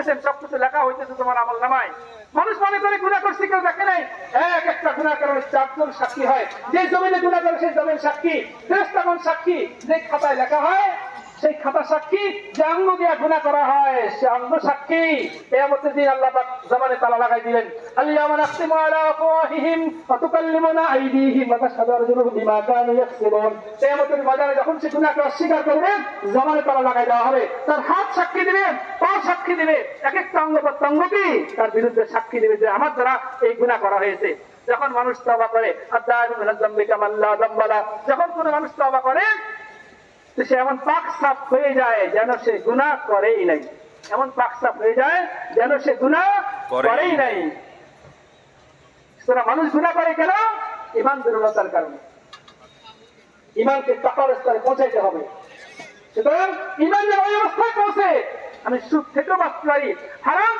করতেছেন সবকিছু লেখা হইতেছে তোমার আমলনামায়। মানুষ মনে করে গুনাহ করছে, কেউ দেখে নাই। এক একটা গুনাহ কারণে 4 জন সাক্ষী হয়। যে জমিনে গুনাহ করে সেই জমির সাক্ষী, ফেরেশতাগণ সাক্ষী, যে খাতায় লেখা হয় সেই খাতা সাক্ষী, যে অঙ্গ দিয়া গুনাহ করা হয় সে অঙ্গ সাক্ষী। কিয়ামতের দিন আল্লাহ পাক জবানে তালা লাগাই দিবেন, আল-ইয়াওমা নাখতিমু আলা আফওয়াহিহিম ওয়া তুকাল্লিমুনা আইদিহিম ওয়া তাশহাদু আরজুলুহুম বিমা কানু ইয়াকসিবুন। কিয়ামতের ময়দানে যখন সে গুনাহকে অস্বীকার করবে, জবানে তালা লাগাই দেওয়া হবে। তার হাত সাক্ষী দিবে, পা সাক্ষী দিবে, এক একটা অঙ্গ প্রত্যঙ্গকে তার বিরুদ্ধে সাক্ষী দিবে যে আমার দ্বারা এই গুনাহ করা হয়েছে। যখন মানুষ তওবা করে, আত-তাইবু মিনাজ যামবি কামান লা যামবা, যখন কোনো মানুষ তওবা করে সে এমন পাক সাফ হয়ে যায় যেন সে গুনাহ করেই নাই, এমন পাক সাফ হয়ে যায় যেন সে গুনাহ করেই নাই। সুতরাং মানুষ গুনাহ করে কেন? ঈমান দুর্বলতার কারণে। ঈমানকে তাকওয়ার স্তরে পৌঁছাইতে হবে। সুতরাং ঈমানের ওই অবস্থায় পৌঁছে আমি সুদ থেকেও বাঁচতে পারি, হারাম